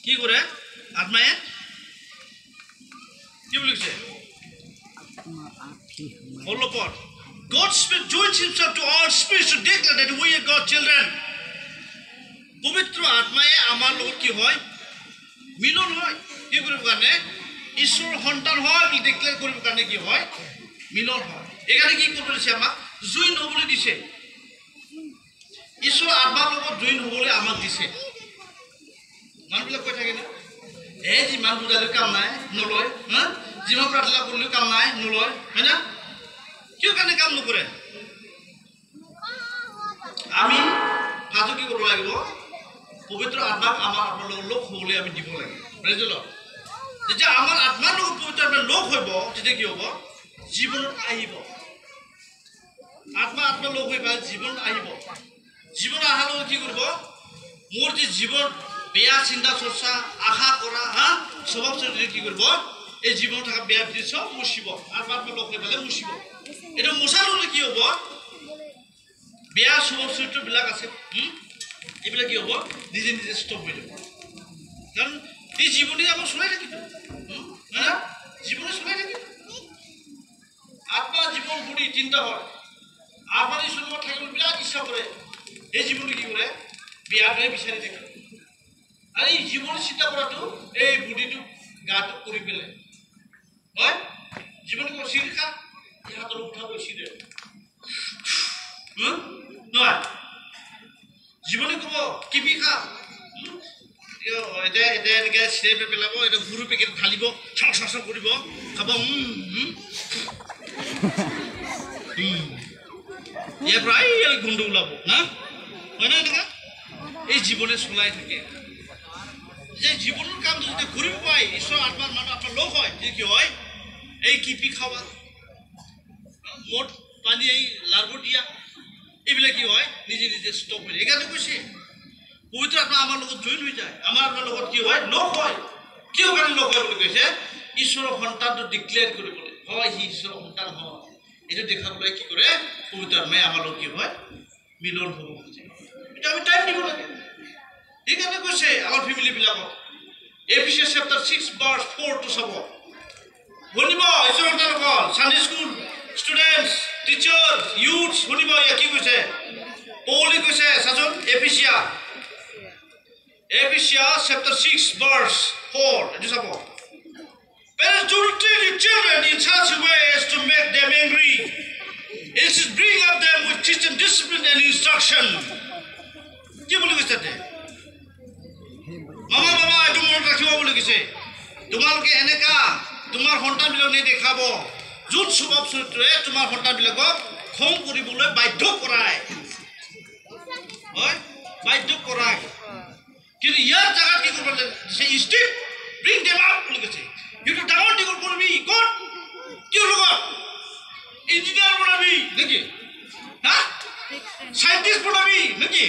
কি কৰে আত্মায়ে কি বলিছে all upon God's spirit joins himself to all spirits to declare that we are God's children পবিত্র আত্মায়ে আমার লগত কি হয় মিলন হয় কি কৰিব কাৰণে ঈশ্বৰ সন্তান হয় বুলি ডিক্লেয়াৰ কৰিব কাৰণে কি হয় মিলন হয় এখানে কি কৰিব দিছে আমাক জুইন হ'বলৈ দিছে ঈশ্বৰ আত্মাৰ লগত জুইন হ'বলৈ আমাক দিছে মানুহবিলাক কৈ থাকে না এই যিমান বুজালেও কাম নাই নলয় হা যিমান প্ৰাৰ্থনা কৰিলেও কাম নাই নলয় হয় না কিয় কাৰণে কাম নকৰে আমি ফাজু কি কৰিব লাগিব পবিত্ৰ আত্মাক আমাৰ আত্মাৰ লগত লগ হ'বলৈ আমি দিব লাগে বুজিল যেতিয়া আমাৰ আত্মাৰ লগত পবিত্ৰ আত্মাৰ লগ হ'ব তেতিয়া কি হ'ব জীৱনত আহিব আত্মা আত্মাৰ লগ হৈ জীৱন আহিব জীৱন অহাৰ লগত কি কৰিব মোৰ যে জীৱন বেয়া চিন্তা চৰ্চা আশা কৰা হা স্বভাৱ চৰিত্ৰ কি কৰিব এই জীৱন থকা বেয়া দৃশ্য মুছিব আত্মা আত্মাৰ লগ হৈ পেলাই মুছিব এটা মুছাৰ হ'লে কি হ'ব বেয়া স্বভাৱ চৰিত্ৰবিলাক আছে এইবিলাক কি হ'ব নিজে নিজে ষ্টপ হৈ যাব কাৰণ এই জীৱনে আমাক চলাই থাকিব হা জীৱনে চলাই থাকিব আত্মা জীৱন বুঢ়ী চিন্তা হয় আত্মাৰ ঈশ্বৰৰ থাকিবলৈ বিৰাট ইচ্ছা কৰে এই জীৱনটো কি কৰে বেয়াটোৱে বিচাৰি থাকে আৰু এই জীৱনৰ চিন্তা কৰাটো এই বুদ্ধিটো গাটো কৰি পেলাই হয় জীৱনটো ক'ব চিৰি খা এই হাতৰ উঠাব চিৰি নহয় জীৱনে ক'ব কিপি খা এতিয়া এনেকৈ চিৰি পেলাব এতিয়া সৰু পেকেট ঢালিব চং চং চং কৰিব খাব ইয়াৰ পৰা এই গোন্ধ ওলাব না হয় না এনেকুৱা এই জীৱনে চলাই থাকে যে জীৱনৰ কাম যদি কৰিব পায় ঈশ্বৰ আত্মাৰ মানুহ আপোনাৰ লগ হয় তেতিয়া কি হয় এই কিপি খাবা মদ পানী এই লাৰব দিয়া এইবিলাক কি হয় নিজে নিজে ষ্টপ হৈ যায় এইকাৰণে কৈছে পবিত্ৰ আত্মা আমাৰ লগত জইন হৈ যায় আমাৰ আপোনাৰ লগত কি হয় লগ হয় কিয় কাৰণে লগ হয় বুলি কৈছে ঈশ্বৰৰ সন্তানটো ডিক্লেয়াৰ কৰিবলৈ হয় সি ঈশ্বৰৰ সন্তান হয় এইটো দেখাবলৈ কি কৰে পবিত্ৰ আত্মাই আমাৰ লগত কি হয় মিলন হ'ব খোজে এইটো আমি টাইম দিব লাগে সেইকাৰণে কৈছে আমাৰ ফেমিলিবিলাকক এফিচিয়াছ চেপ্টাৰ 6 ভাৰ্ছ 4 টু চাব শুনিব ঈশ্বৰৰ সন্তানসকল Sunday school students teachers youth শুনিব এয়া কি কৈছে পৌলে কৈছে চাচোন এফিচিয়াছ চেপ্টাৰ 6 ভাৰ্ছ 4 এইটো চাব Parents, do not treat your children in such a way as to make them angry. It should bring up them with Christian discipline and instruction. কি বুলি কৈছে তে মামা বাবা এইটো মনত ৰাখিব বুলি কৈছে তোমালোকে এনেকা তোমাৰ সন্তানবিলাক নেদেখাব যোন স্বভাৱ চৰিত্ৰই তোমাৰ সন্তানবিলাকক খং কৰিবলৈ বাধ্য কৰায় হয় বাধ্য কৰায় কিন্তু ইয়াৰ জাগাত কি কৰিব লাগে ইনষ্টিড ব্ৰিং দেম আউট বুলি কৈছে কিন্তু ডাঙৰ দীঘল কৰিবি ক'ত কিয় লগত ইঞ্জিনিয়াৰ বনাবি নেকি হা সাইণ্টিষ্ট বনাবি নেকি